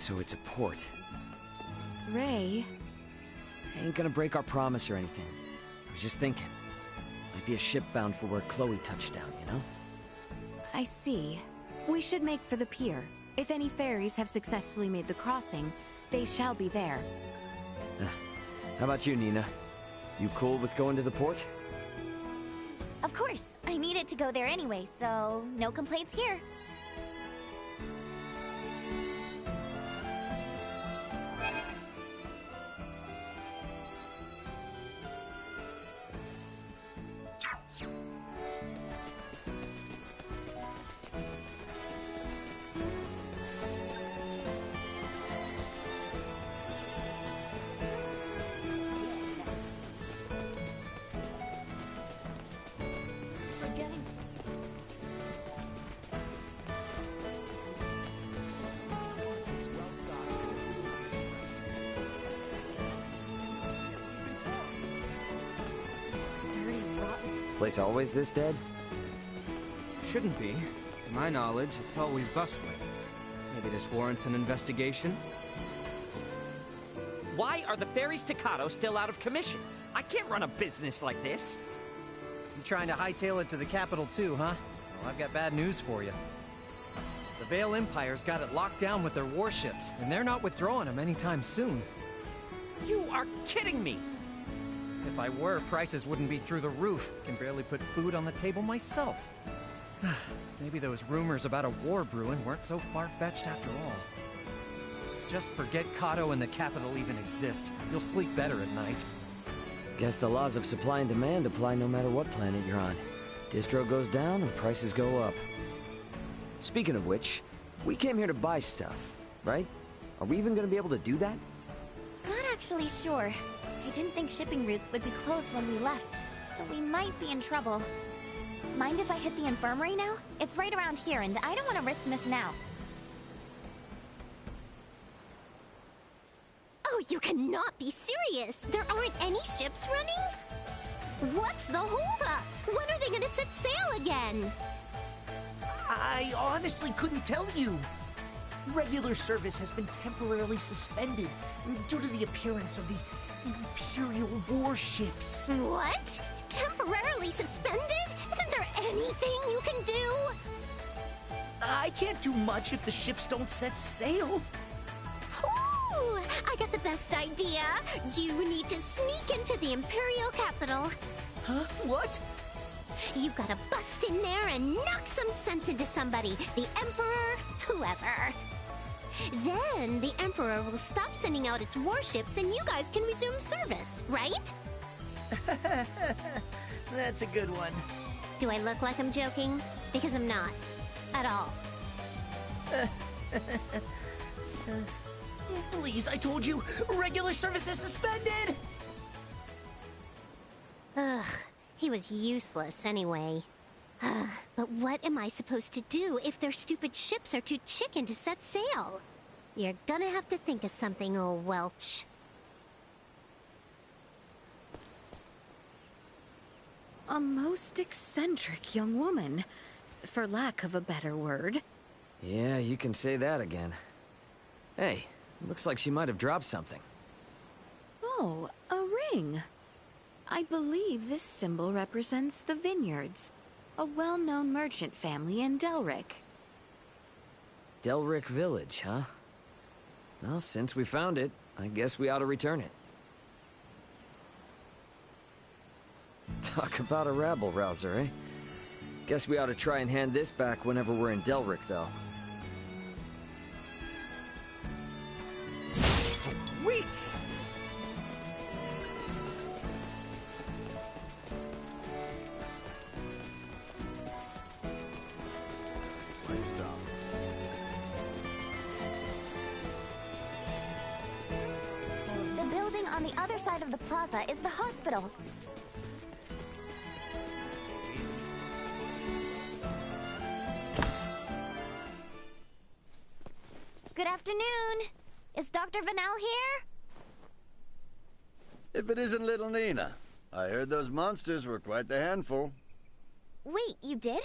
So it's a port. Ray... Ain't gonna break our promise or anything. I was just thinking. Might be a ship bound for where Chloe touched down, you know? I see. We should make for the pier. If any ferries have successfully made the crossing, they shall be there. How about you, Nina? You cool with going to the port? Of course. I needed to go there anyway, so no complaints here. Place always this dead? Shouldn't be. To my knowledge, it's always bustling. Maybe this warrants an investigation? Why are the ferries to Kato still out of commission? I can't run a business like this. You trying to hightail it to the capital too, huh? Well, I've got bad news for you. The Vale Empire's got it locked down with their warships, and they're not withdrawing them anytime soon. You are kidding me! If I were, prices wouldn't be through the roof. Can barely put food on the table myself. Maybe those rumors about a war brewing weren't so far-fetched after all. Just forget Kato and the capital even exist. You'll sleep better at night. Guess the laws of supply and demand apply no matter what planet you're on. Distro goes down and prices go up. Speaking of which, we came here to buy stuff, right? Are we even gonna be able to do that? Not actually sure. I didn't think shipping routes would be closed when we left, so we might be in trouble. Mind if I hit the infirmary now? It's right around here, and I don't want to risk missing out. Oh, you cannot be serious! There aren't any ships running? What's the holdup? When are they gonna set sail again? I honestly couldn't tell you. Regular service has been temporarily suspended due to the appearance of the Imperial warships. What? Temporarily suspended? Isn't there anything you can do? I can't do much if the ships don't set sail. Ooh, I got the best idea. You need to sneak into the Imperial capital. Huh? What? You gotta bust in there and knock some sense into somebody. The Emperor, whoever. Then the Emperor will stop sending out its warships and you guys can resume service, right? That's a good one. Do I look like I'm joking? Because I'm not. At all. Please, I told you, regular service is suspended! Ugh, he was useless anyway. But what am I supposed to do if their stupid ships are too chicken to set sail? You're gonna have to think of something, old Welch. A most eccentric young woman, for lack of a better word. Yeah, you can say that again. Hey, looks like she might have dropped something. Oh, a ring. I believe this symbol represents the Vineyards, a well-known merchant family in Delric. Delric Village, huh? Well, since we found it, I guess we ought to return it. Talk about a rabble-rouser, eh? Guess we ought to try and hand this back whenever we're in Delric, though. Sweet! Stop. The building on the other side of the plaza is the hospital. Good afternoon. Is Dr. Vanel here? If it isn't little Nina. I heard those monsters were quite the handful. Wait, you did?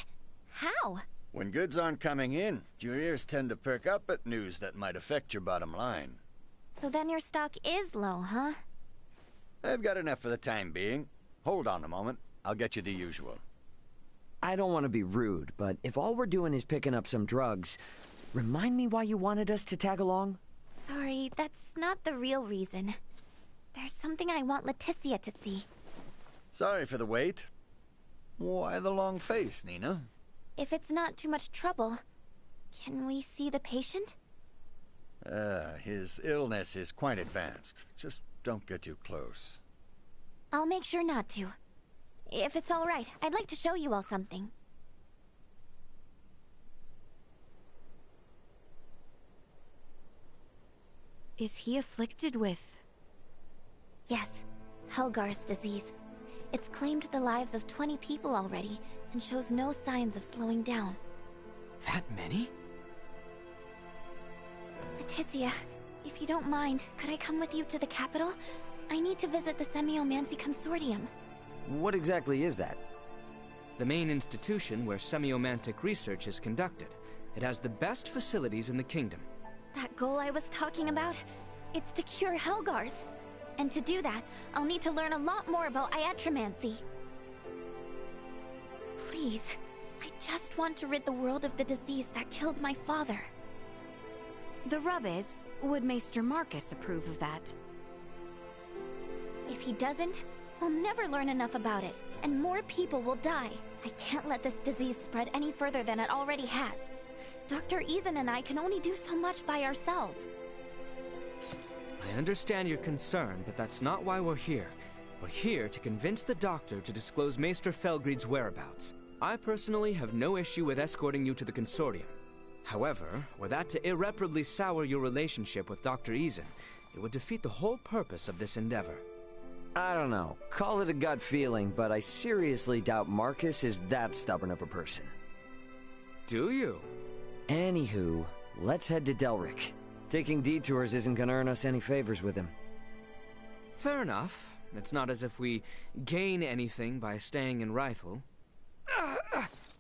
How? When goods aren't coming in, your ears tend to perk up at news that might affect your bottom line. So then your stock is low, huh? I've got enough for the time being. Hold on a moment. I'll get you the usual. I don't want to be rude, but if all we're doing is picking up some drugs, remind me why you wanted us to tag along? Sorry, that's not the real reason. There's something I want Leticia to see. Sorry for the wait. Why the long face, Nina? If it's not too much trouble, can we see the patient? His illness is quite advanced. Just don't get too close. I'll make sure not to. If it's all right, I'd like to show you all something. Is he afflicted with... Yes, Helgar's disease. It's claimed the lives of 20 people already, and shows no signs of slowing down. That many? Leticia, if you don't mind, could I come with you to the capital? I need to visit the Semiomancy Consortium. What exactly is that? The main institution where semiomantic research is conducted. It has the best facilities in the kingdom. That goal I was talking about? It's to cure Helgars. And to do that, I'll need to learn a lot more about iatromancy. Please, I just want to rid the world of the disease that killed my father. The rub is, would Maester Marcus approve of that? If he doesn't, we'll never learn enough about it, and more people will die. I can't let this disease spread any further than it already has. Dr. Eason and I can only do so much by ourselves. I understand your concern, but that's not why we're here. We're here to convince the doctor to disclose Maester Felgreid's whereabouts. I personally have no issue with escorting you to the consortium. However, were that to irreparably sour your relationship with Dr. Eason, it would defeat the whole purpose of this endeavor. I don't know. Call it a gut feeling, but I seriously doubt Marcus is that stubborn of a person. Do you? Anywho, let's head to Delric. Taking detours isn't gonna earn us any favors with him. Fair enough. It's not as if we gain anything by staying in Rifle.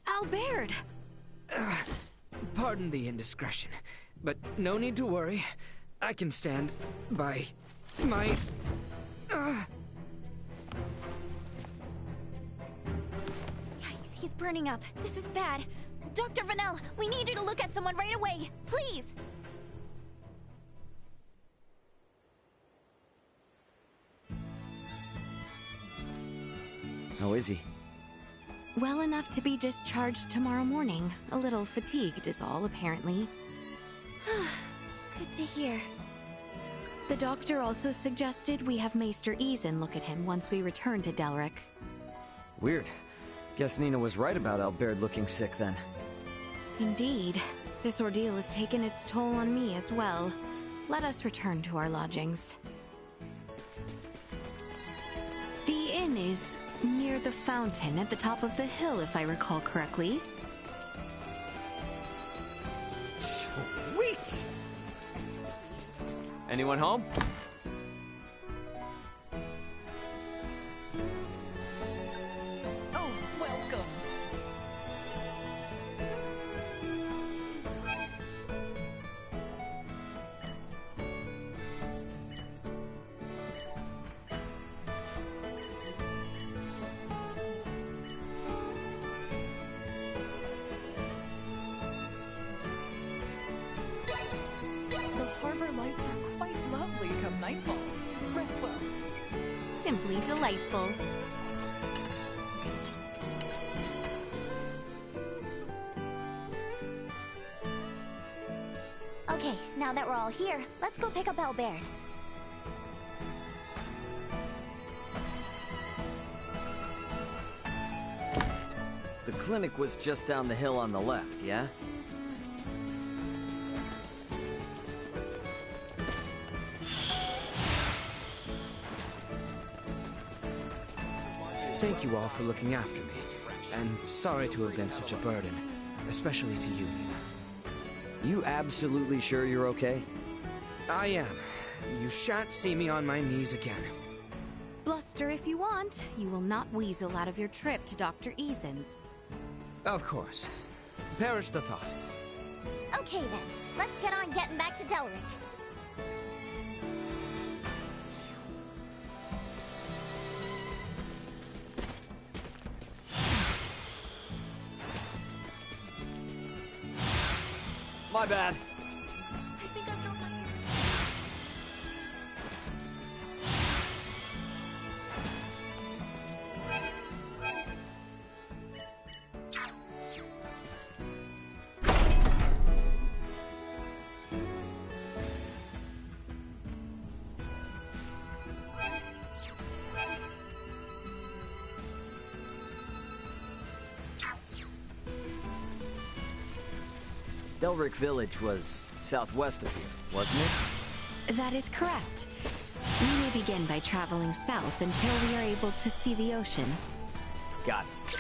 Albert! Pardon the indiscretion, but no need to worry. I can stand by my... Yikes, he's burning up. This is bad. Dr. Vanel, we need you to look at someone right away. Please! How is he? Well enough to be discharged tomorrow morning. A little fatigued is all, apparently. Good to hear. The doctor also suggested we have Maester Eason look at him once we return to Delric. Weird. Guess Nina was right about Albert looking sick then. Indeed. This ordeal has taken its toll on me as well. Let us return to our lodgings. The inn is near the fountain at the top of the hill, if I recall correctly. Sweet! Anyone home? Oh, welcome. The harbor lights are quite lovely come nightfall. Rest well. Simply delightful. Okay, now that we're all here, let's go pick up Albert. The clinic was just down the hill on the left, yeah? Thank you all for looking after me. And sorry to have been such a burden. Especially to you, Nina. You absolutely sure you're okay? I am. You shan't see me on my knees again. Bluster if you want. You will not weasel out of your trip to Dr. Eason's. Of course. Perish the thought. Okay then, let's get on getting back to Delric. My bad. I think I've dropped my Delric Village was southwest of here, wasn't it? That is correct. We may begin by traveling south until we are able to see the ocean. Got it.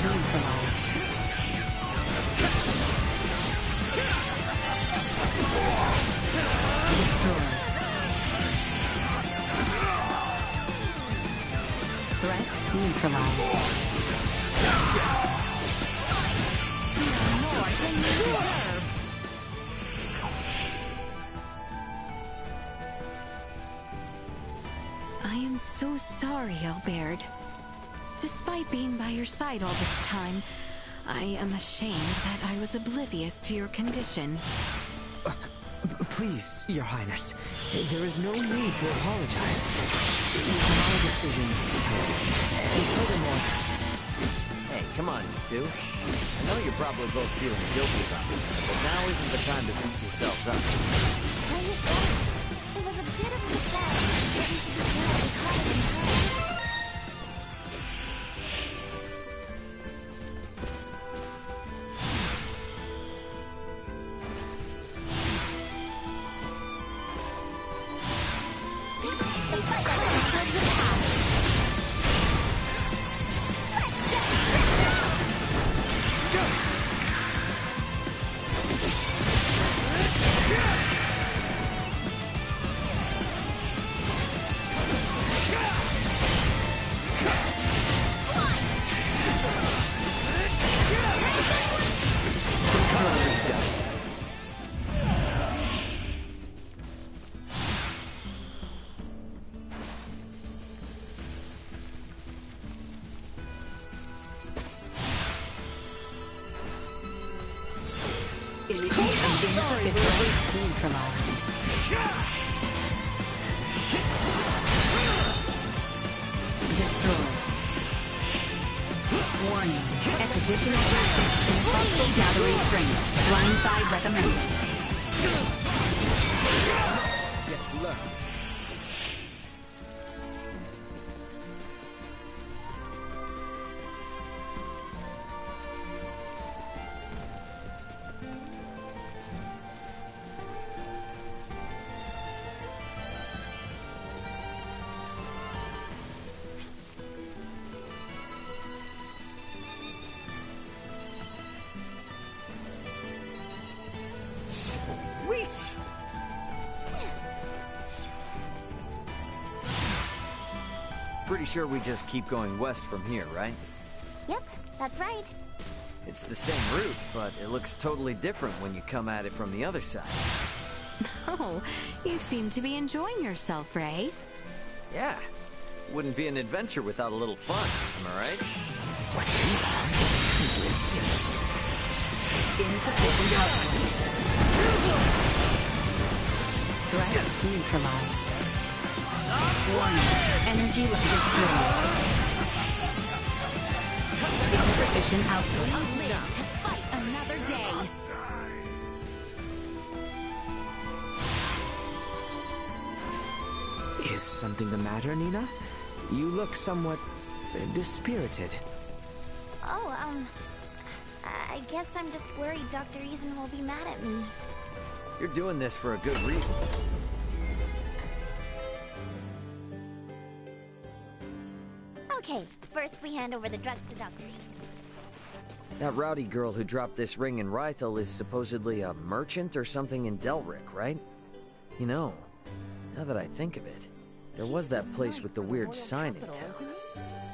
Neutralized. Destroy. Threat neutralized. more than you deserve. I am so sorry, Albert. Despite being by your side all this time, I am ashamed that I was oblivious to your condition. Please, Your Highness, there is no need to apologize. It was my decision to tell you. And furthermore... Hey, come on, you two. I know you're probably both feeling guilty about it, but now isn't the time to beat yourselves up. Well, you said it was a bit of a surprise, but we should be glad we caught it in time. Neutralized. Destroy. Warning. Expositional tactics in possible gathering strength. Blindside recommended. Yet to learn. Sweet! Pretty sure we just keep going west from here, right? Yep, that's right. It's the same route, but it looks totally different when you come at it from the other side. Oh, you seem to be enjoying yourself, Ray. Yeah. Wouldn't be an adventure without a little fun, am I right? Insufficient output. Threat neutralized. Warning. Energy level destroyed. Insufficient output. I'll live to fight another day. Is something the matter, Nina? You look somewhat dispirited. Oh, I guess I'm just worried Dr. Eason will be mad at me. You're doing this for a good reason. Okay, first we hand over the drugs to Dr. Eason. That rowdy girl who dropped this ring in Rythel is supposedly a merchant or something in Delric, right? You know, now that I think of it, there was that place with the weird sign in town.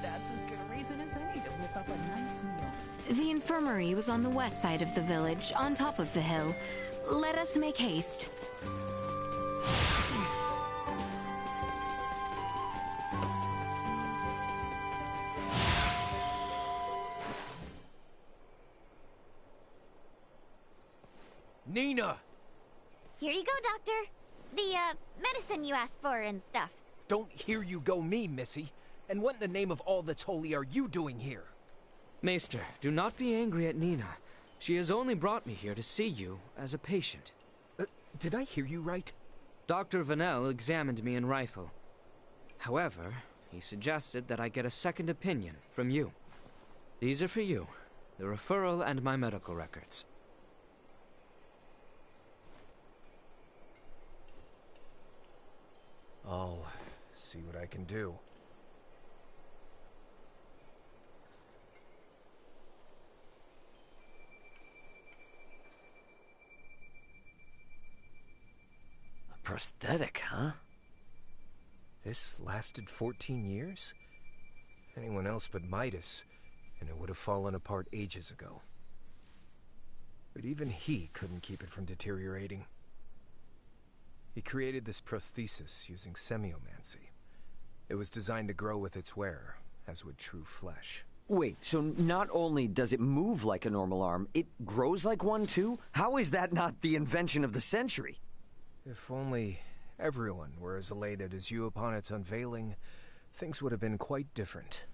That's as good a reason as any to whip up a nice meal. The infirmary was on the west side of the village, on top of the hill. Let us make haste. Nina! Here you go, Doctor. The, medicine you asked for and stuff. Don't hear you go me, Missy. And what in the name of all that's holy are you doing here? Maester, do not be angry at Nina. She has only brought me here to see you as a patient. Did I hear you right? Dr. Vanel examined me in Rifle. However, he suggested that I get a second opinion from you. These are for you, the referral and my medical records. I'll see what I can do. A prosthetic, huh? This lasted 14 years? Anyone else but Midas, and it would have fallen apart ages ago. But even he couldn't keep it from deteriorating. He created this prosthesis using semiomancy. It was designed to grow with its wearer, as would true flesh. Wait, so not only does it move like a normal arm, it grows like one too? How is that not the invention of the century? If only everyone were as elated as you upon its unveiling, things would have been quite different.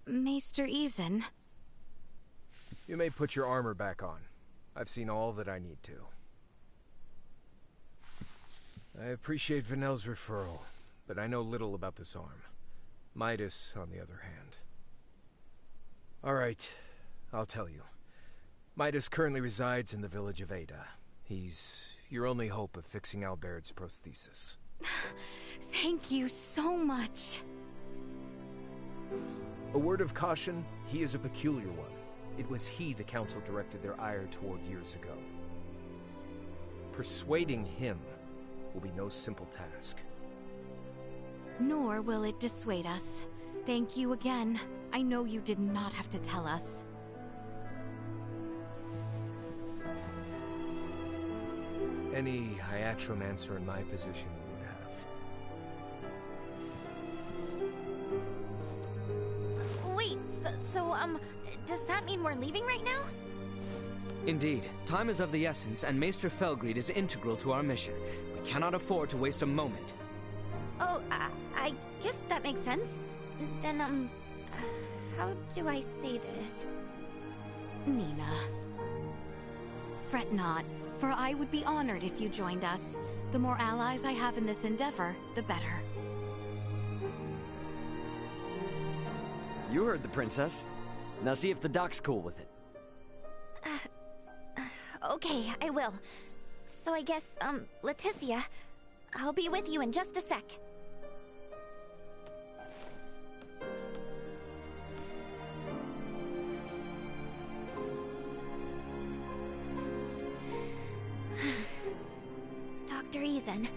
Maester Eason. You may put your armor back on. I've seen all that I need to. I appreciate Vanel's referral, but I know little about this arm. Midas, on the other hand. All right, I'll tell you. Midas currently resides in the village of Ada. He's your only hope of fixing Albert's prosthesis. Thank you so much. A word of caution, he is a peculiar one. It was he the council directed their ire toward years ago. Persuading him will be no simple task. Nor will it dissuade us. Thank you again. I know you did not have to tell us. Any iatromancer in my position would have. Wait, does that mean we're leaving right now? Indeed, time is of the essence, and Maester Felgreed is integral to our mission. We cannot afford to waste a moment. Oh, I guess that makes sense. Then, how do I say this? Nina. Fret not, for I would be honored if you joined us. The more allies I have in this endeavor, the better. You heard the princess. Now see if the doc's cool with it. Okay, I will. So I guess, Leticia, I'll be with you in just a sec. Dr. Eason,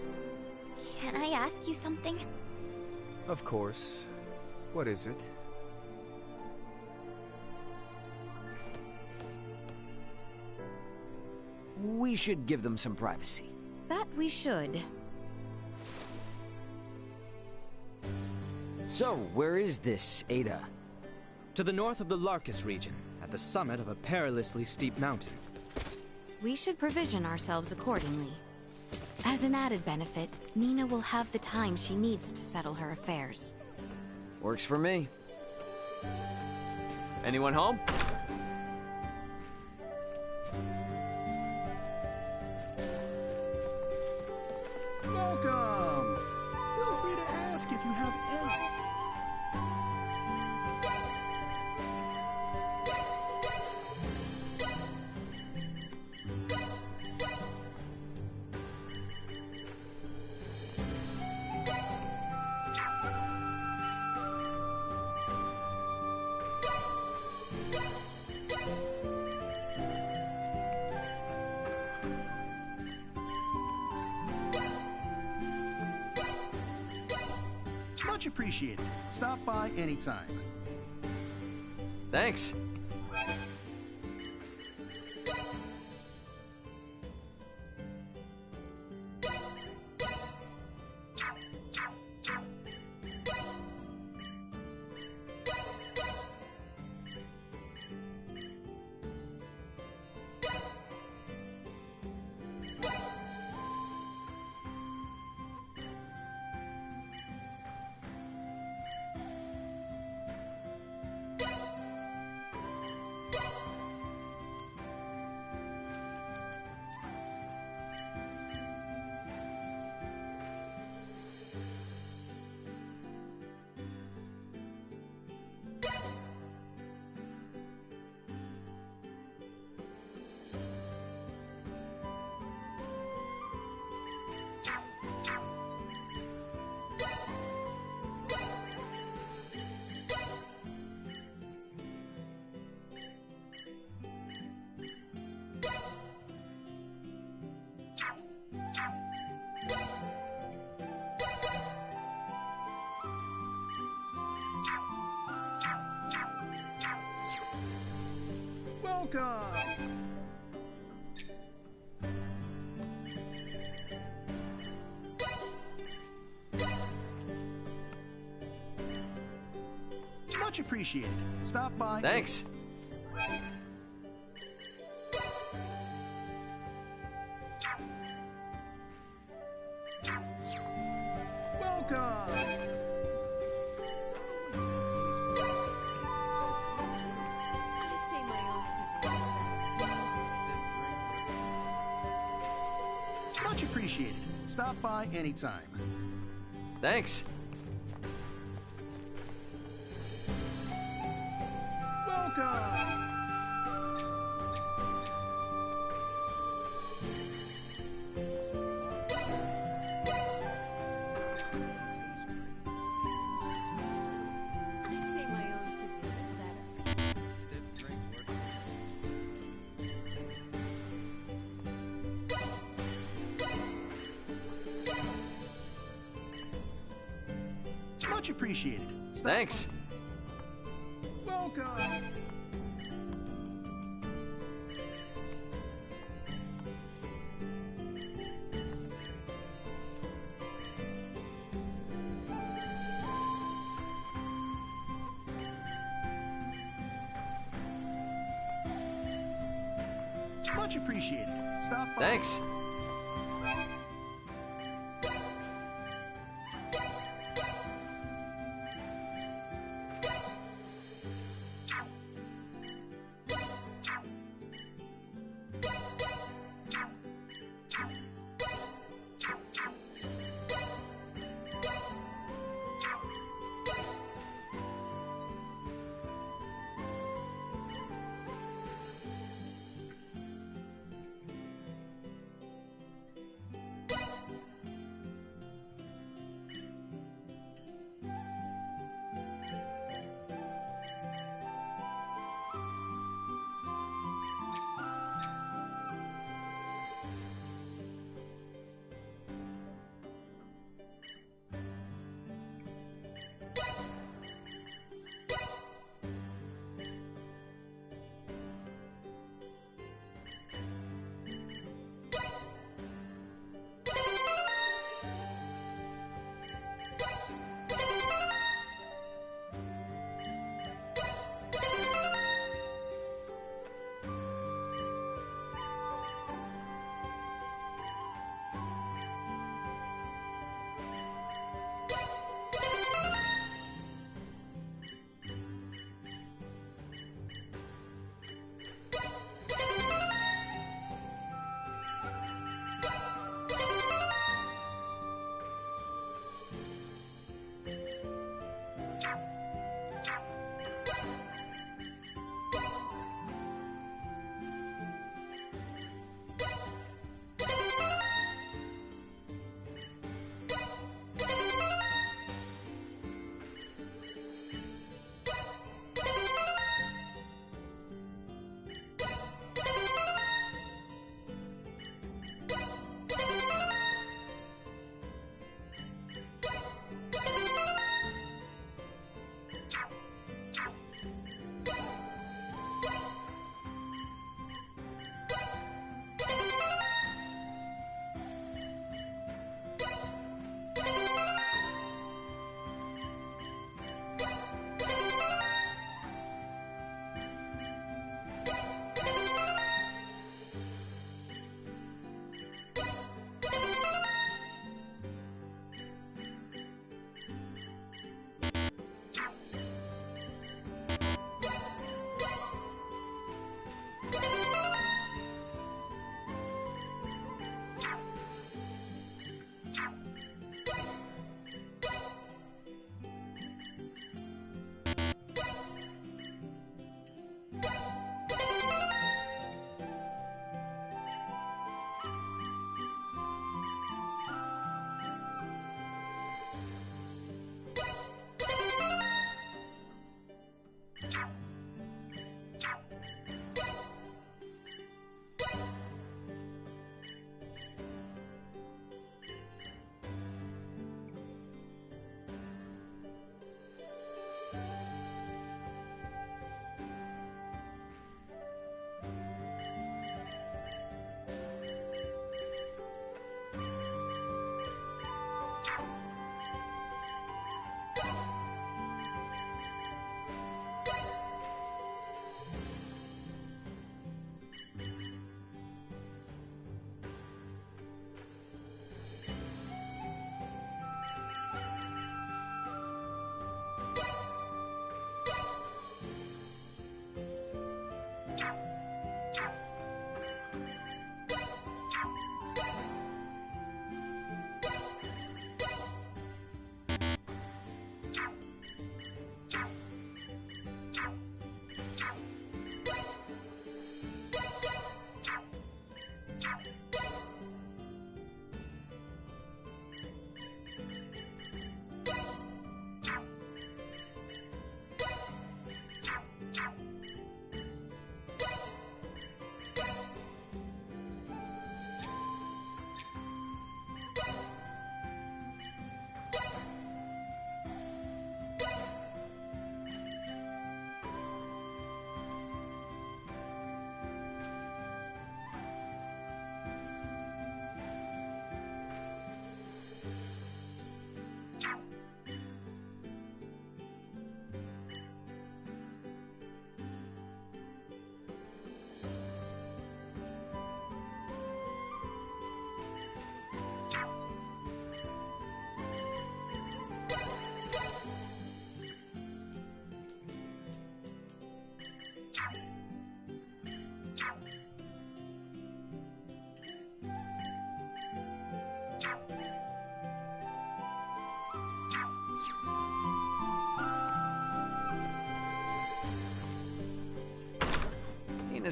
can I ask you something? Of course. What is it? We should give them some privacy. That we should. So, where is this Ada? To the north of the Larkus region, at the summit of a perilously steep mountain. We should provision ourselves accordingly. As an added benefit, Nina will have the time she needs to settle her affairs. Works for me. Anyone home? Welcome! Feel free to ask if you have any... Much appreciated. Stop by anytime. Thanks. Welcome! Much appreciated. Stop by. Thanks. Welcome! Much appreciated. Stop by anytime. Thanks. Welcome! Much appreciated. Stop Thanks. Welcome! Much appreciated. Stop by. Thanks.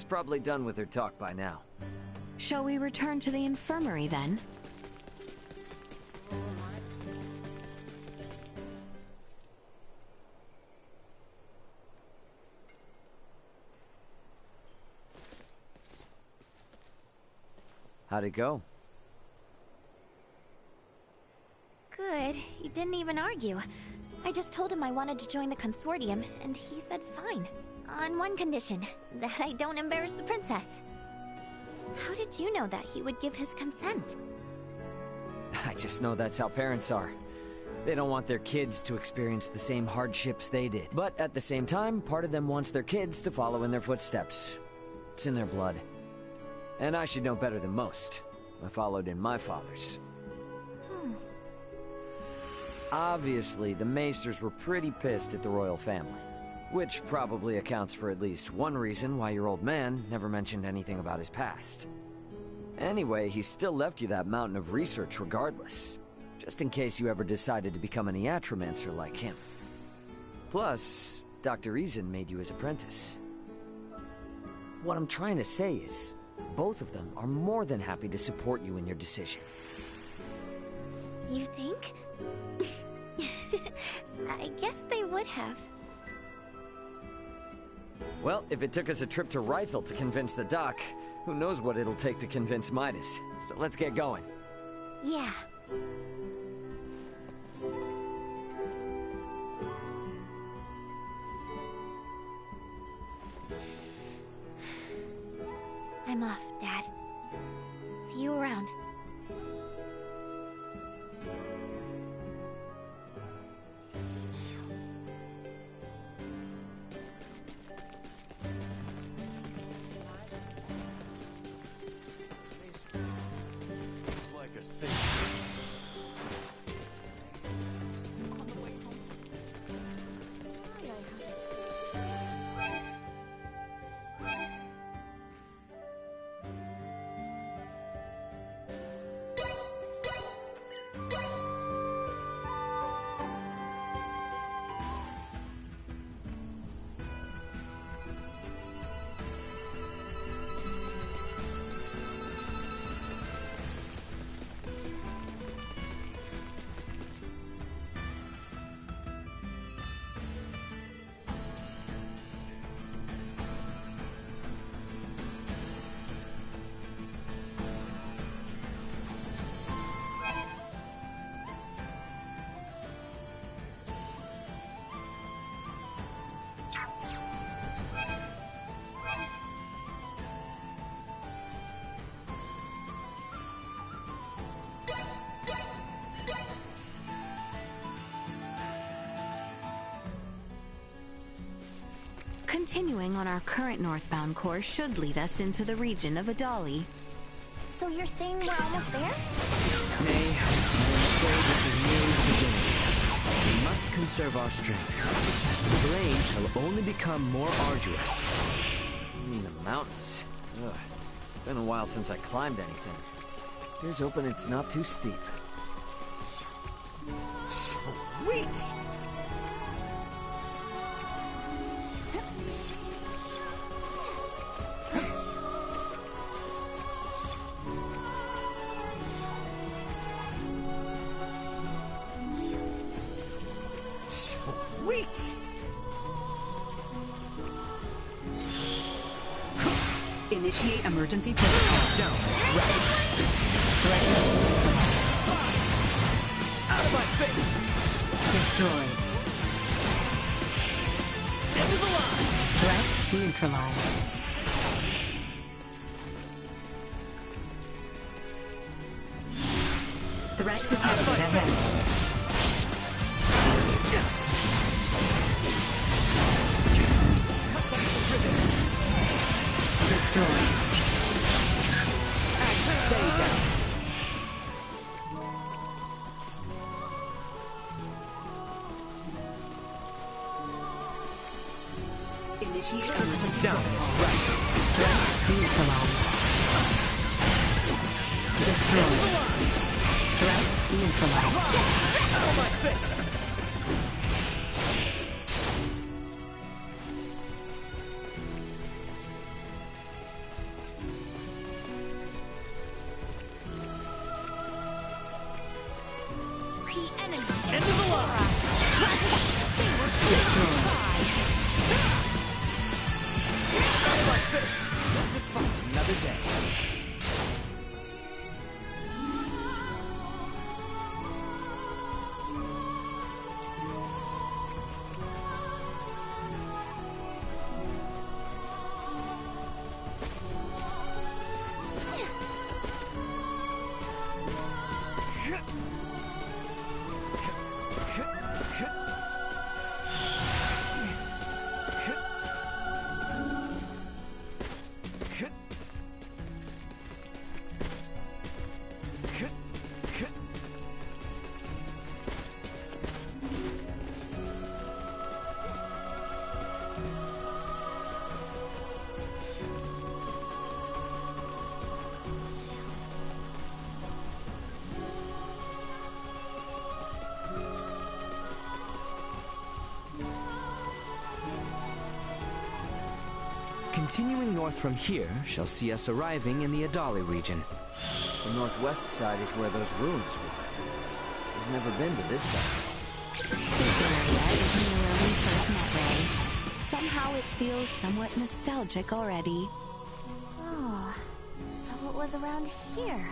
is probably done with her talk by now. Shall we return to the infirmary then? How'd it go? Good. He didn't even argue. I just told him I wanted to join the consortium, and he said fine. On one condition, that I don't embarrass the princess. How did you know that he would give his consent? I just know that's how parents are. They don't want their kids to experience the same hardships they did. But at the same time, part of them wants their kids to follow in their footsteps. It's in their blood. And I should know better than most. I followed in my father's. Obviously, the Maesters were pretty pissed at the royal family. Which probably accounts for at least one reason why your old man never mentioned anything about his past. Anyway, he still left you that mountain of research regardless. Just in case you ever decided to become an iatromancer like him. Plus, Dr. Eason made you his apprentice. What I'm trying to say is, both of them are more than happy to support you in your decision. You think? I guess they would have. Well, if it took us a trip to Rythel to convince the doc, who knows what it'll take to convince Midas. So let's get going. Yeah. I'm off, Dad. See you around. Continuing on our current northbound course should lead us into the region of Adali. So you're saying we're almost there? Nay, I'm afraid this is merely the beginning. We must conserve our strength, as the terrain shall only become more arduous. You mean the mountains? Ugh. Been a while since I climbed anything. Here's hoping it's not too steep. Sweet! Sweet! Initiate emergency protocol. Down, right. Out of my face! Destroyed. End of the line! Threat neutralized. Threat detected ahead. Destroyed. Stay down. Initiate emergency Down, protocol. right. Threat neutralized. Destroyed. Threat neutralized. Out of my face! mighty enemy. End of the line! They were destroyed. Out of my face! Let me fight another day. Continuing north from here shall see us arriving in the Adali region. The northwest side is where those ruins were. I've never been to this side. This area is near where we first met Ray. Somehow it feels somewhat nostalgic already. Oh, so it was around here.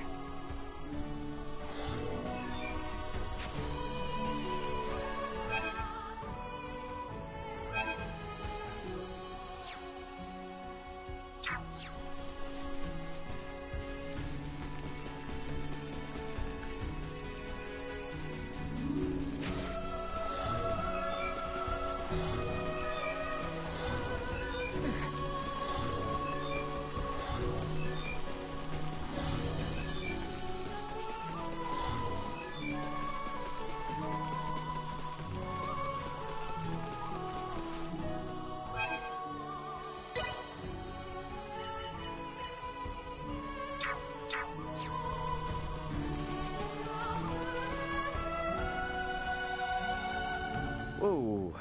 Whoa.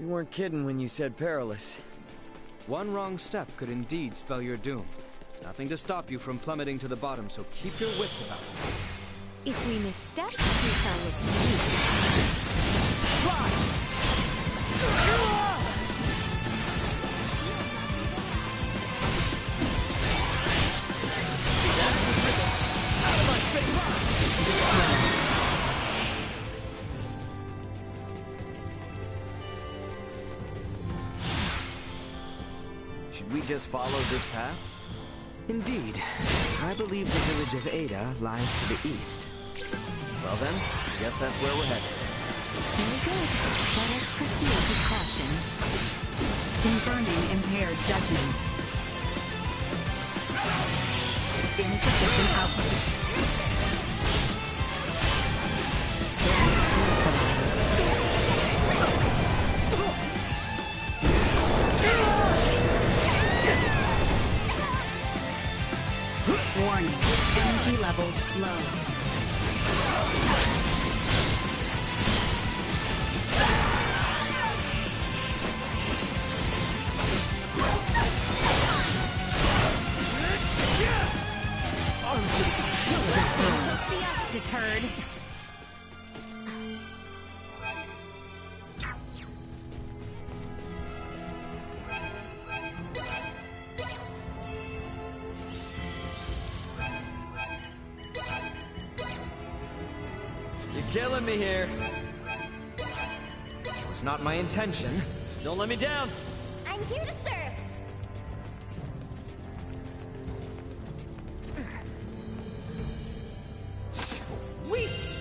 You weren't kidding when you said perilous. One wrong step could indeed spell your doom. Nothing to stop you from plummeting to the bottom, so keep your wits about you. If we misstep, we shall look Should we just follow this path? Indeed. I believe the village of Ada lies to the east. Well then, I guess that's where we're headed. very good. Let us proceed with caution. Confirming impaired judgment. Insufficient output. Warning, energy levels low. You shall see us deterred. You're killing me here. It was not my intention. Don't let me down. I'm here to serve. Sweet!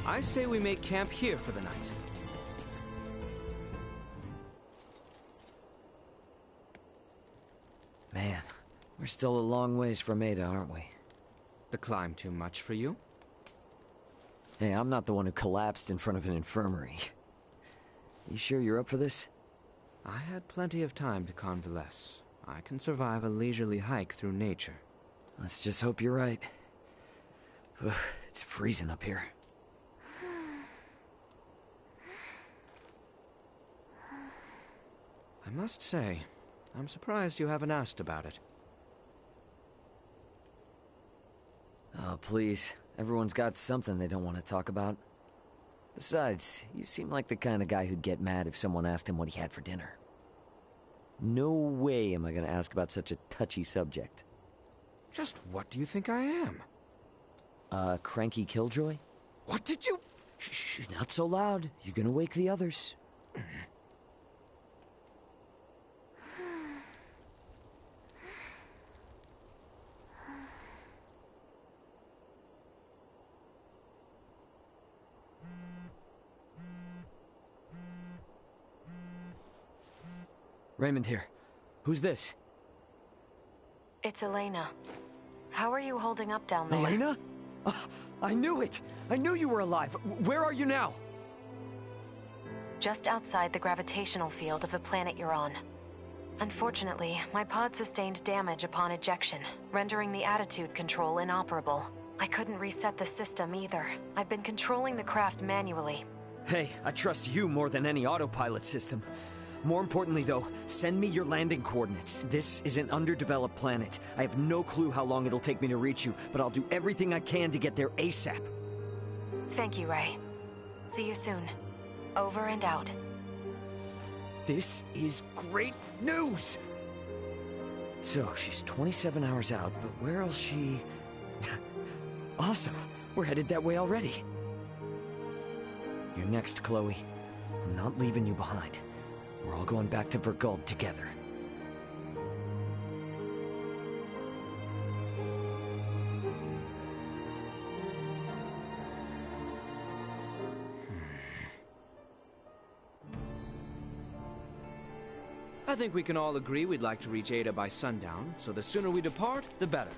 I say we make camp here for the night. Man, we're still a long ways from Ada, aren't we? The climb too much for you? Hey, I'm not the one who collapsed in front of an infirmary. You sure you're up for this? I had plenty of time to convalesce. I can survive a leisurely hike through nature. Let's just hope you're right. It's freezing up here. I must say, I'm surprised you haven't asked about it. Oh, please. Everyone's got something they don't want to talk about. Besides, you seem like the kind of guy who'd get mad if someone asked him what he had for dinner. No way am I gonna ask about such a touchy subject. Just what do you think I am? Cranky killjoy? What did you... Shh, not so loud. You're gonna wake the others. Raymond here. Who's this? It's Elena. How are you holding up down there? Elena? I knew it! I knew you were alive! Where are you now? Just outside the gravitational field of the planet you're on. Unfortunately, my pod sustained damage upon ejection, rendering the attitude control inoperable. I couldn't reset the system either. I've been controlling the craft manually. Hey, I trust you more than any autopilot system. More importantly, though, send me your landing coordinates. This is an underdeveloped planet. I have no clue how long it'll take me to reach you, but I'll do everything I can to get there ASAP. Thank you, Ray. See you soon. Over and out. This is great news! So, she's 27 hours out, but where else she... Awesome! We're headed that way already. You're next, Chloe. I'm not leaving you behind. We're all going back to Verguld together. I think we can all agree we'd like to reach Ada by sundown, so the sooner we depart, the better.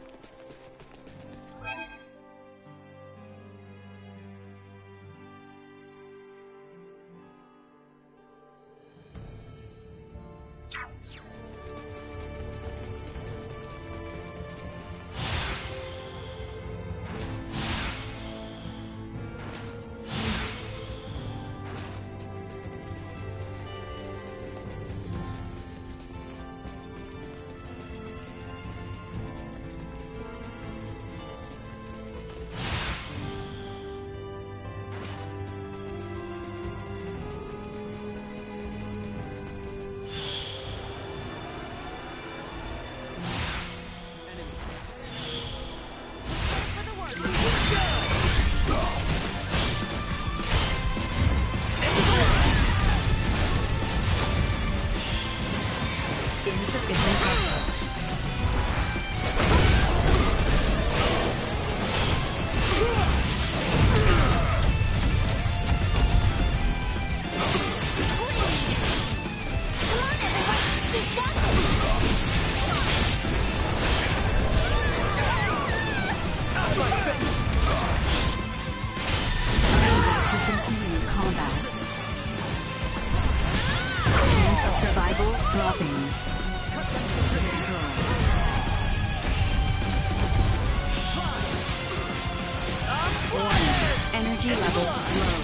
Energy levels low.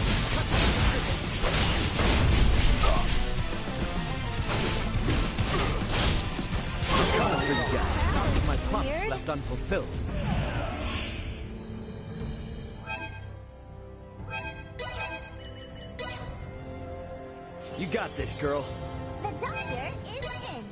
Coming for you guys. My promise left unfulfilled. You got this, girl. The doctor is in.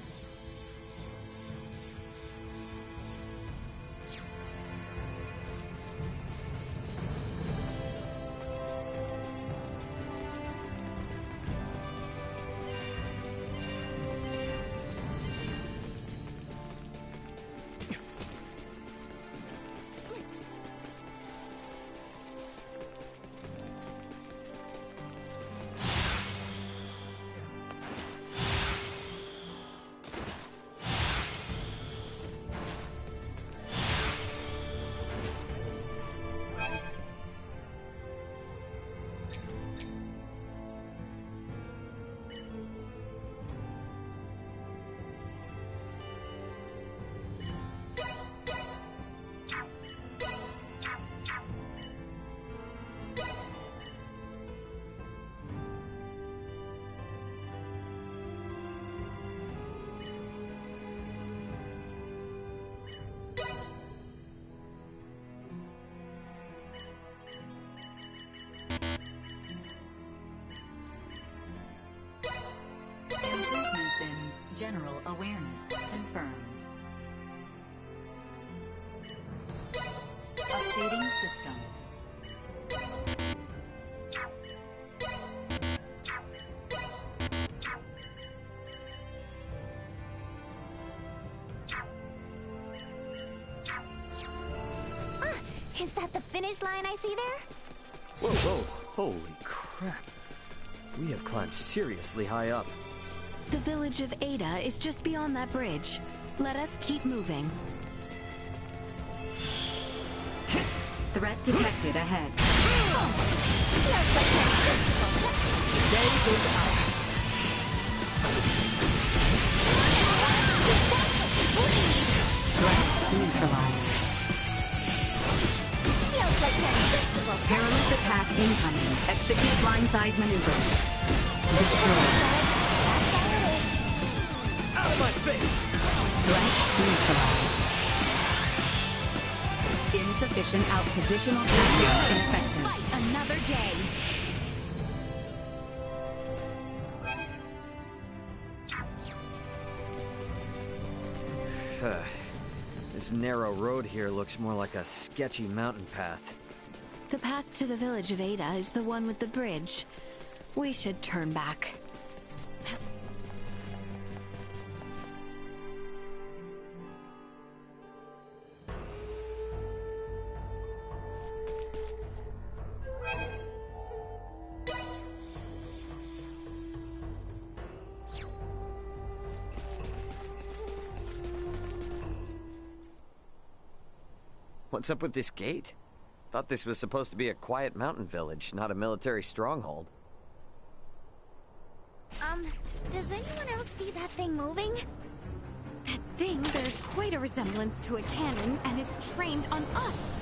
Improvements in general awareness confirmed. Updating system. Is that the finish line I see there? Whoa, whoa, holy crap. We have climbed seriously high up. The village of Ada is just beyond that bridge. Let us keep moving. Threat detected ahead. Day is up. Threat neutralized. Perilous attack incoming. Execute blindside maneuver. Destroy. Out of my face! Threat neutralized. Insufficient out-positional tactics ineffective. Fight another day. This narrow road here looks more like a sketchy mountain path. The path to the village of Ada is the one with the bridge. We should turn back. What's up with this gate? Thought this was supposed to be a quiet mountain village, not a military stronghold. Does anyone else see that thing moving? That thing bears quite a resemblance to a cannon and is trained on us.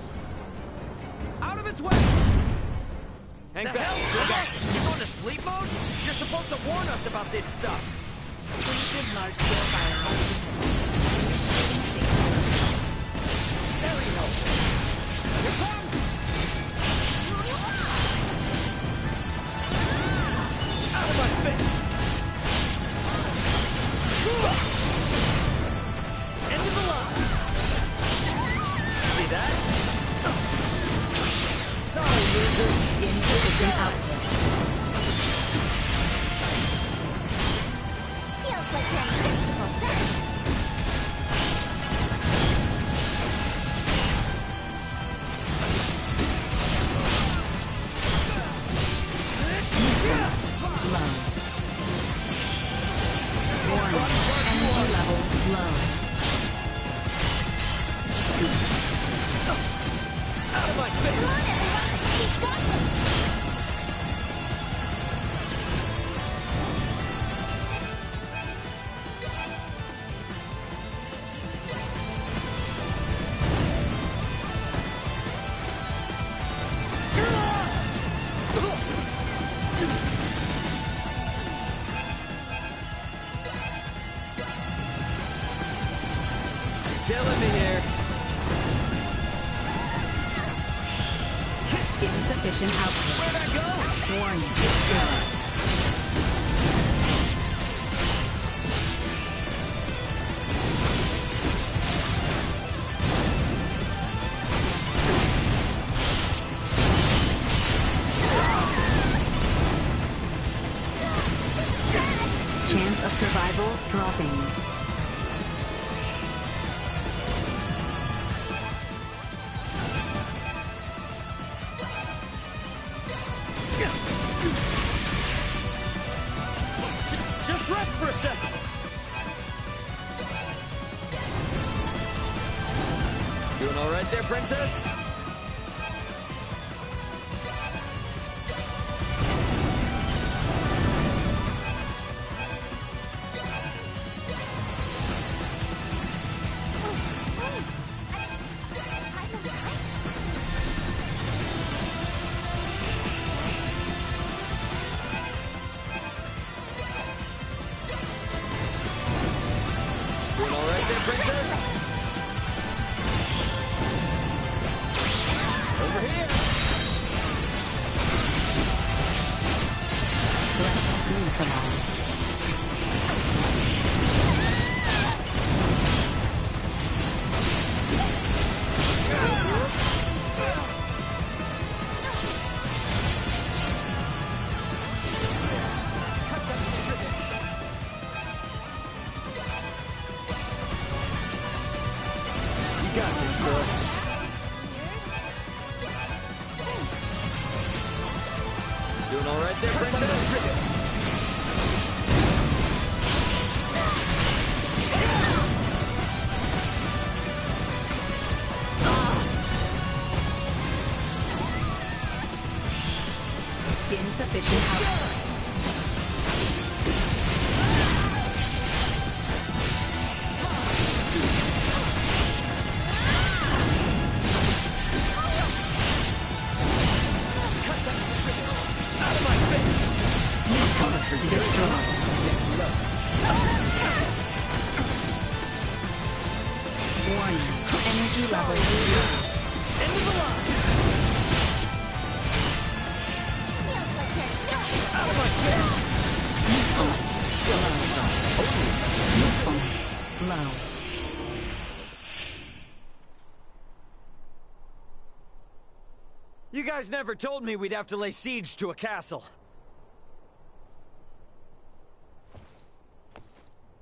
Out of its way! Hang back! Hell? You going to sleep mode? You're supposed to warn us about this stuff! Limited large-scale violence. There we go! Here comes! Out of my face! End of the line! See that? Sorry, loser! Insufficient output. Feels like you're invincible, doesn't it? Low. Warning. Energy levels low. Out of my face! Keep going! Killing me here. Insufficient output. Where'd I go? Warning. Destroyed. Chance of survival dropping. Just rest for a second. Doing all right there, princess? Doing all right there, princess? Over here. Threat neutralized. You got this, girl. Doing all right there, princess? Insufficient output. Out of my face! Destroyed. Warning. Energy level low. End of the line! Out of my face! Usefulness low. Usefulness low. You guys never told me we'd have to lay siege to a castle.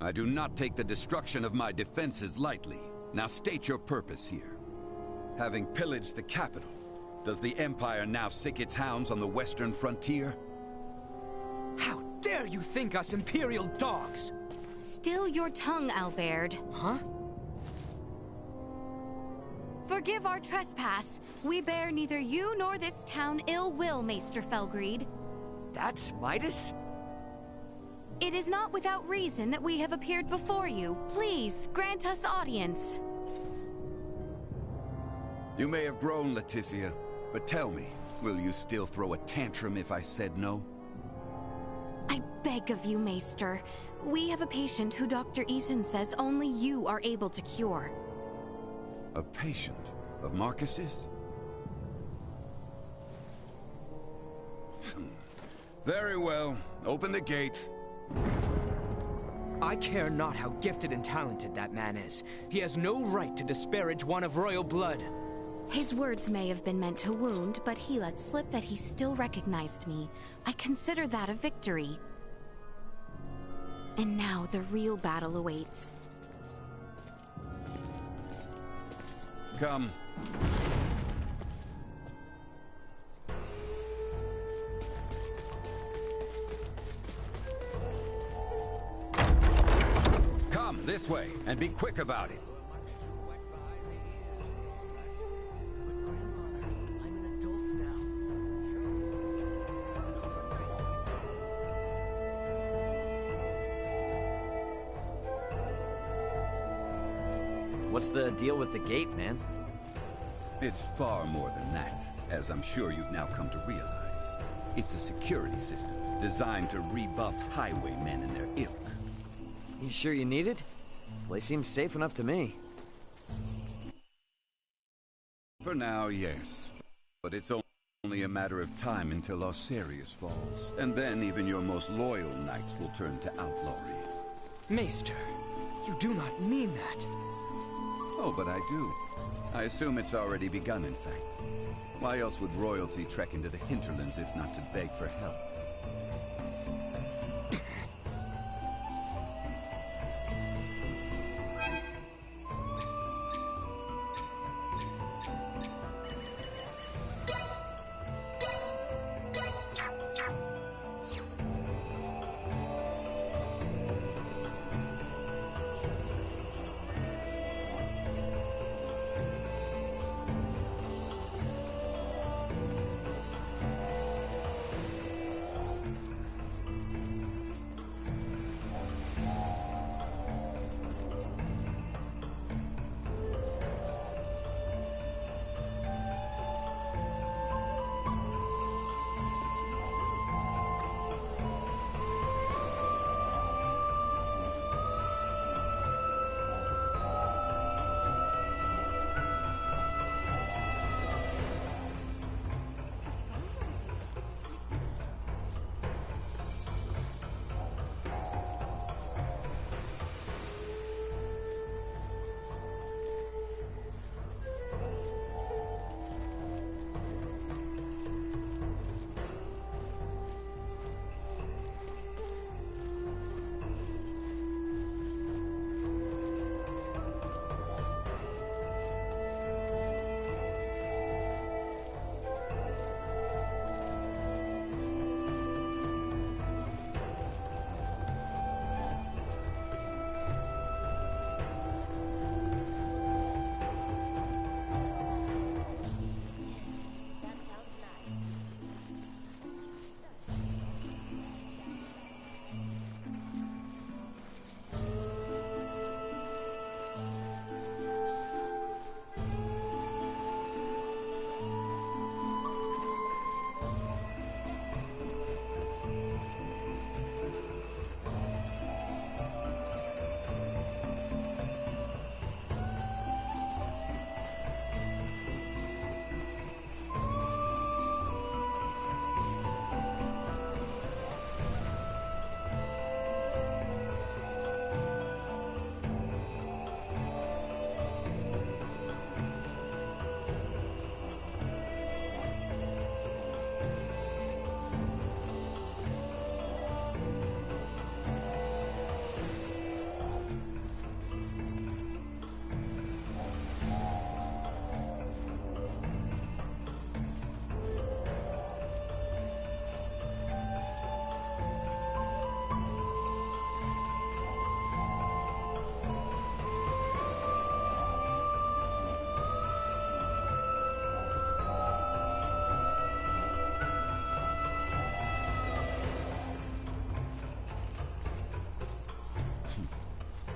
I do not take the destruction of my defenses lightly. Now state your purpose here. Having pillaged the capital, does the Empire now sick its hounds on the western frontier? How dare you think us Imperial dogs? Still your tongue, Albert. Huh? Forgive our trespass. We bear neither you nor this town ill will, Maester Felgreed. That's Midas? It is not without reason that we have appeared before you. Please, grant us audience. You may have grown, Leticia, but tell me, will you still throw a tantrum if I said no? I beg of you, Maester. We have a patient who Dr. Eason says only you are able to cure. A patient of Marcus's? Very well. Open the gate. I care not how gifted and talented that man is. He has no right to disparage one of royal blood. His words may have been meant to wound, but he let slip that he still recognized me. I consider that a victory. And now the real battle awaits. Come. Come, this way, and be quick about it. What's the deal with the gate, man? It's far more than that, as I'm sure you've now come to realize. It's a security system designed to rebuff highwaymen and their ilk. You sure you need it? Place seems safe enough to me. For now, yes. But it's only a matter of time until Osirius falls. And then even your most loyal knights will turn to outlawry. Maester, you do not mean that. Oh, but I do. I assume it's already begun, in fact. Why else would royalty trek into the hinterlands if not to beg for help?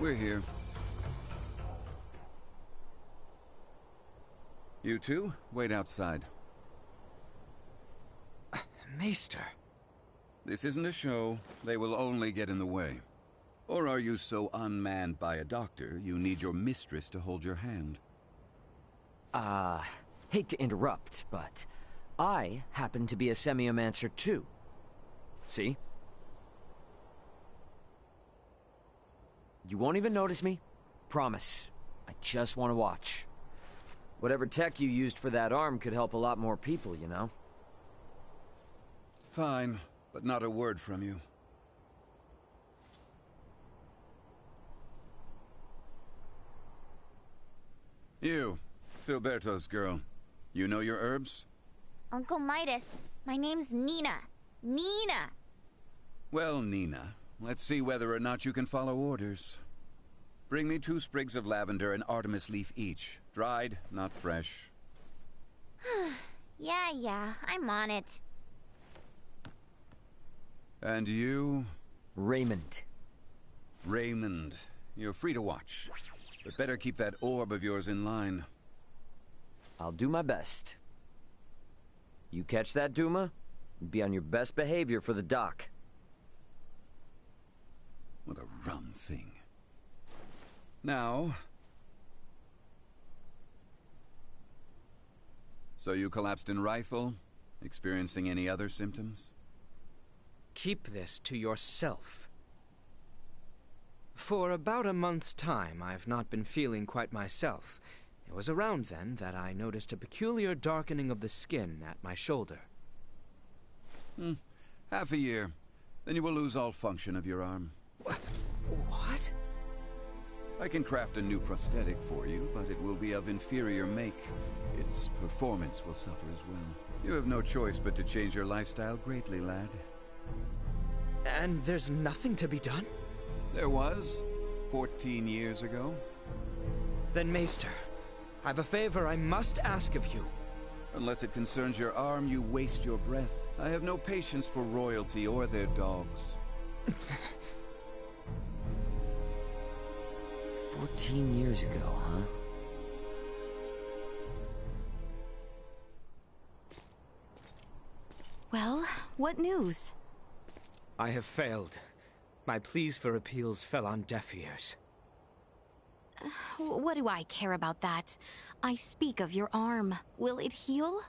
We're here. You two, wait outside. Maester. This isn't a show. They will only get in the way. Or are you so unmanned by a doctor, you need your mistress to hold your hand? Hate to interrupt, but I happen to be a semiomancer too. See? You won't even notice me. Promise. I just want to watch. Whatever tech you used for that arm could help a lot more people, you know? Fine, but not a word from you. You, Filberto's girl. You know your herbs? Uncle Midas, my name's Nina. Nina! Well, Nina, let's see whether or not you can follow orders. Bring me 2 sprigs of lavender and Artemis leaf each. Dried, not fresh. Yeah, I'm on it. And you? Raymond. Raymond. You're free to watch. But better keep that orb of yours in line. I'll do my best. You catch that, Duma? Be on your best behavior for the dock. What a rum thing. Now... So you collapsed in rifle? Experiencing any other symptoms? Keep this to yourself. For about a month's time, I've not been feeling quite myself. It was around then that I noticed a peculiar darkening of the skin at my shoulder. Half a year. Then you will lose all function of your arm. What? I can craft a new prosthetic for you, but it will be of inferior make. Its performance will suffer as well. You have no choice but to change your lifestyle greatly, lad. And there's nothing to be done? There was, 14 years ago. Then, Maester, I've a favor I must ask of you. Unless it concerns your arm, you waste your breath. I have no patience for royalty or their dogs. 14 years ago, huh? Well, what news? I have failed. My pleas for appeals fell on deaf ears. What do I care about that? I speak of your arm. Will it heal?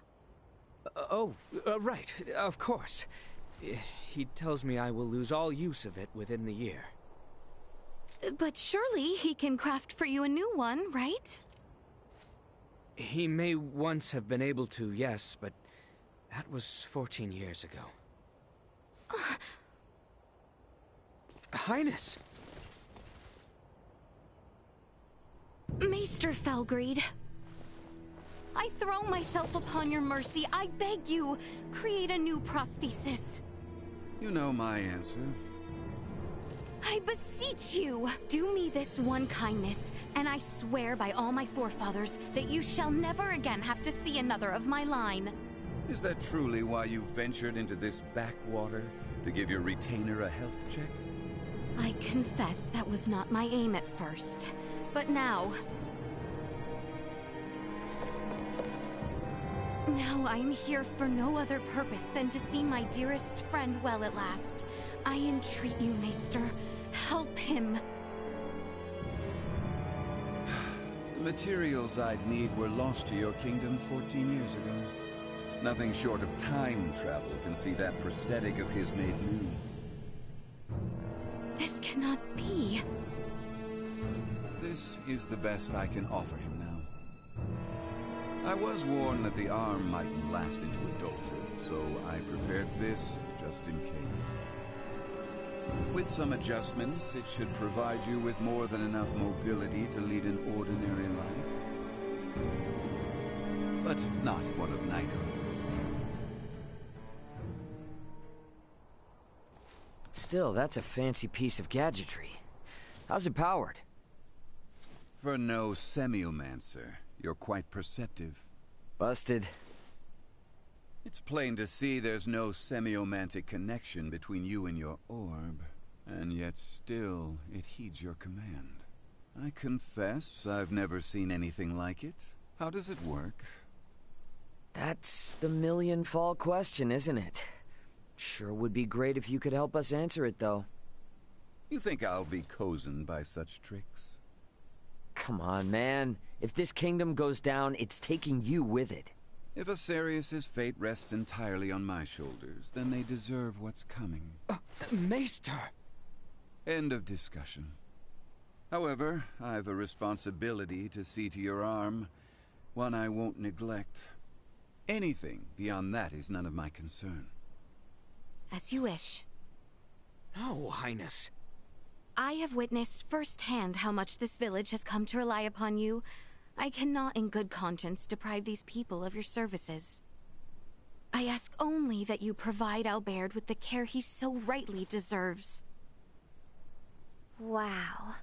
Right, of course. He tells me I will lose all use of it within the year. But surely he can craft for you a new one, right? He may once have been able to, yes, but that was 14 years ago. Highness! Maester Felgreed, I throw myself upon your mercy. I beg you, create a new prosthesis. You know my answer. I beseech you, do me this one kindness, and I swear by all my forefathers that you shall never again have to see another of my line. Is that truly why you ventured into this backwater? To give your retainer a health check? I confess that was not my aim at first, but now I'm here for no other purpose than to see my dearest friend well at last. I entreat you, Maester, help him. The materials I'd need were lost to your kingdom 14 years ago. Nothing short of time travel can see that prosthetic of his made new. This cannot be. This is the best I can offer him now. I was warned that the arm mightn't last into adulthood, so I prepared this just in case. With some adjustments, it should provide you with more than enough mobility to lead an ordinary life. But not one of knighthood. Still, that's a fancy piece of gadgetry. How's it powered? For no semiomancer, you're quite perceptive. Busted. It's plain to see there's no semiomantic connection between you and your orb, and yet still it heeds your command. I confess I've never seen anything like it. How does it work? That's the million-fall question, isn't it? Sure would be great if you could help us answer it, though. You think I'll be cozened by such tricks? Come on, man. If this kingdom goes down, it's taking you with it. If Asarius' fate rests entirely on my shoulders, then they deserve what's coming. Maester! End of discussion. However, I've a responsibility to see to your arm, one I won't neglect. Anything beyond that is none of my concern. As you wish. No, Highness. I have witnessed firsthand how much this village has come to rely upon you. I cannot in good conscience deprive these people of your services. I ask only that you provide Albert with the care he so rightly deserves. Wow.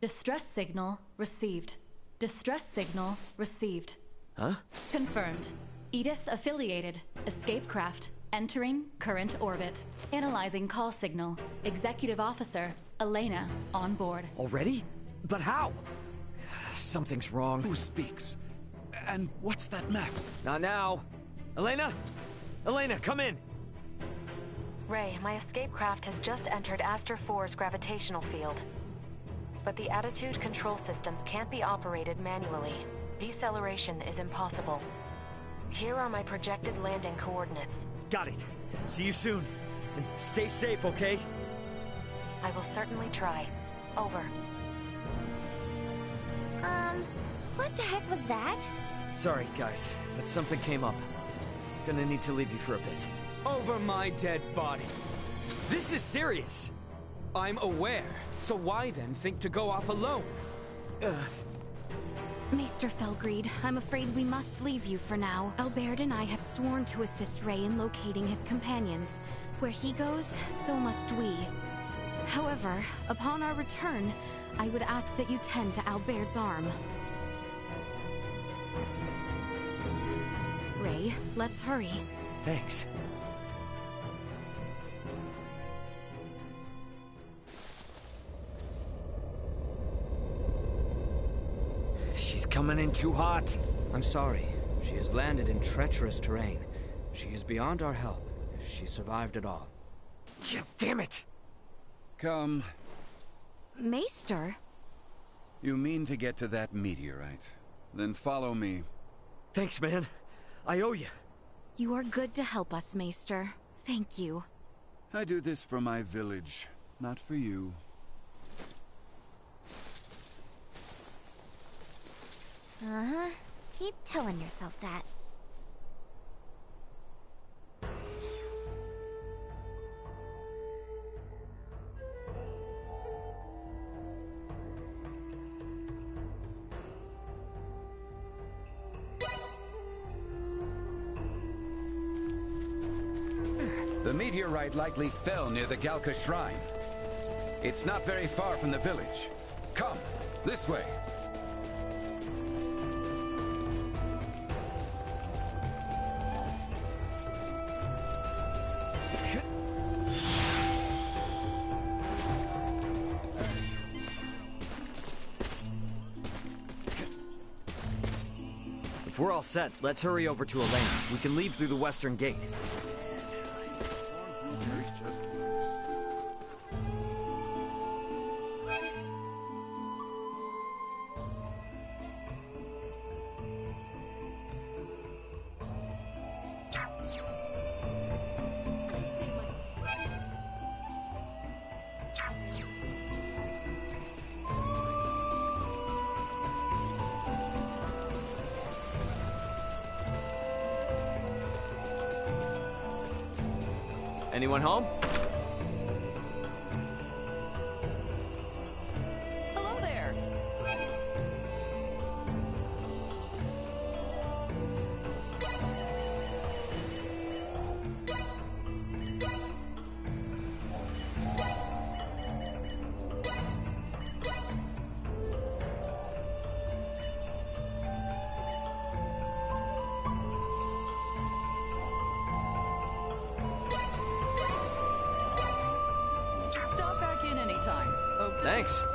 Distress signal received. Distress signal received. Huh? Confirmed. Edis affiliated. Escape craft. Entering current orbit. Analyzing call signal. Executive Officer Elena on board. Already? But how? Something's wrong. Who speaks? And what's that map? Not now. Elena? Elena, come in! Ray, my escape craft has just entered Aster 4's gravitational field. But the attitude control systems can't be operated manually. Deceleration is impossible. Here are my projected landing coordinates. Got it. See you soon. And stay safe, okay? I will certainly try. Over. What the heck was that? Sorry, guys, but something came up. Gonna need to leave you for a bit. Over my dead body. This is serious! I'm aware, so why then think to go off alone? Maester Felgreed, I'm afraid we must leave you for now. Albert and I have sworn to assist Ray in locating his companions. Where he goes, so must we. However, upon our return, I would ask that you tend to Albert's arm. Ray, let's hurry. Thanks. She's coming in too hot. I'm sorry. She has landed in treacherous terrain. She is beyond our help, if she survived at all. Yeah, damn it! Come. Maester? You mean to get to that meteorite? Then follow me. Thanks, man. I owe you. You are good to help us, Maester. Thank you. I do this for my village, not for you. Uh-huh. Keep telling yourself that. The meteorite likely fell near the Galka Shrine. It's not very far from the village. Come, this way. If we're all set, let's hurry over to Elena. We can leave through the western gate. Anyone home? Hello there. Thanks.